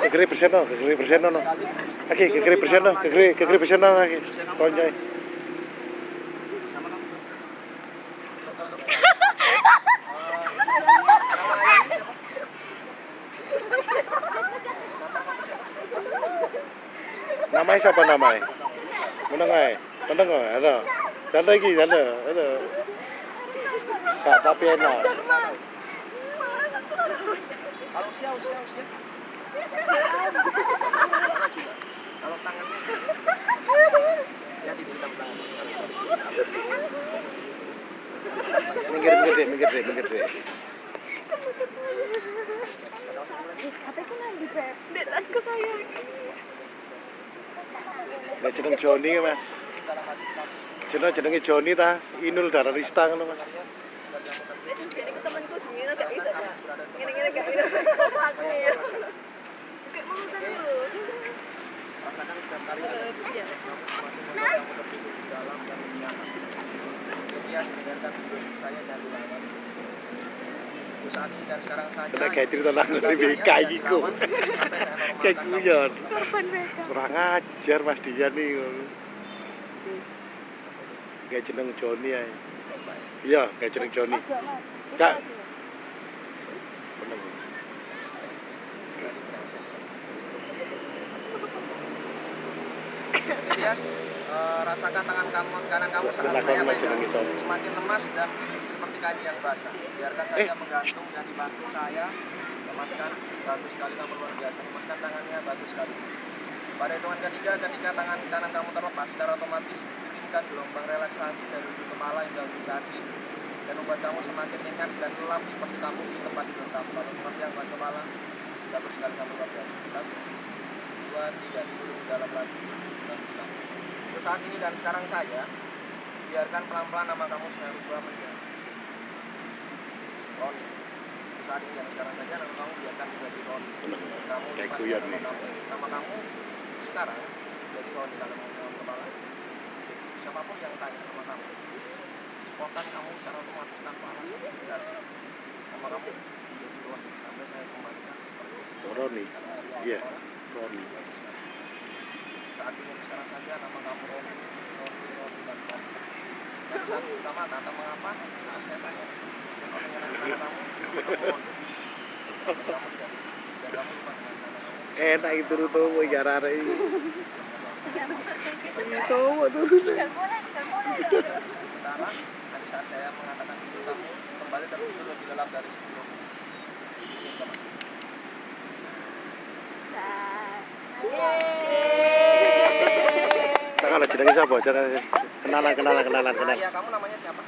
Kegeri persen no. Lagi kegeri persen no lagi. Tonjoi. Namanya siapa namanya? Menengai. Ada. Dan lagi ada. Kak tapi enak. Usia. Kalau tangannya ya digenggam tangan. Minggir deh. Katanya kan di bed. Dek tasku saya. Nek jeneng Joni Mas. Jenenge Joni ta, Inul Daratista ngono Mas. Jadi temanku sendiri gak bisa. Gini gak bisa. Aku ya. Kayak mau dulu. Rasakan setiap kali ada kamu tertidur di dalam dan nyaman. Dia sedengarkan situasi saya dari lawan. Saat ini dan sekarang saja. Kayak cerita nang BK iki kok. Kayak guyon. Kurang ajar Mas Dian nih. Kayak jeneng Joni ae. Iya, kayak jeneng Joni. Kak. Bener. Elias, rasakan tangan kanan kamu saat saya pegang. Semakin lemas dan seperti kain yang basah. Biarkan saya menggantung dan dibantu saya. Lemaskan, bagus sekali kamu luar biasa. Lemaskan tangannya, bagus sekali. Pada hitungan ketiga, ketika tangan kanan kamu terlepas, secara otomatis kirimkan gelombang relaksasi dari ujung kepala hingga ujung kaki dan membuat kamu semakin nyenyak dan lelap seperti kamu di tempat tidur kamu. Kalau seperti yang buat kepala, bagus sekali kamu luar biasa. 1, 2, 3, tidur dalam lagi. Untuk saat ini dan sekarang saya biarkan pelan-pelan nama kamu saya rubah menjadi Roni. Untuk saat ini dan sekarang saja nama kamu biarkan menjadi Roni. Kamu nama kamu sekarang jadi Roni kalau mau dalam kepala. Siapapun yang tanya nama kamu, spontan kamu secara otomatis tanpa alasan jelas nama kamu jadi Roni sampai saya kembalikan seperti itu. Roni. Iya, Roni. Saat ini sekarang saja nama kamu Roni dan Roni. Dan saat pertama kata mengapa saat saya tanya siapa menyerang nama kamu Roni. Kamu tidak dan kamu lupa dengan nama kamu. Enak itu tuh jarare iki. Tuh. Sementara tadi saat saya mengatakan itu kamu kembali tertidur lebih lelap dari sebelumnya. Kalau jenenge siapa? Kenalan. Iya, kamu namanya siapa?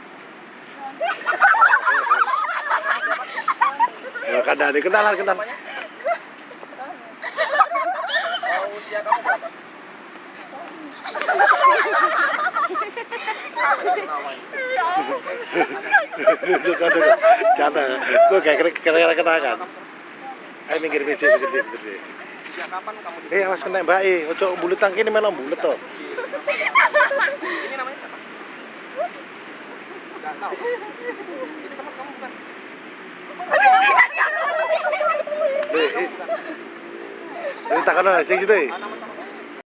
Ya kan dari kenalan. Usia kamu berapa? Jangan. Kok kayak kenal-kenalan. Ayo minggir. Sejak kapan kamu di Mas kena Mbak ojo bulet tang kene melang bulet to. Ini namanya siapa? Enggak tahu. Ini teman kamu bukan? Ini tak kenal sing situ. Nama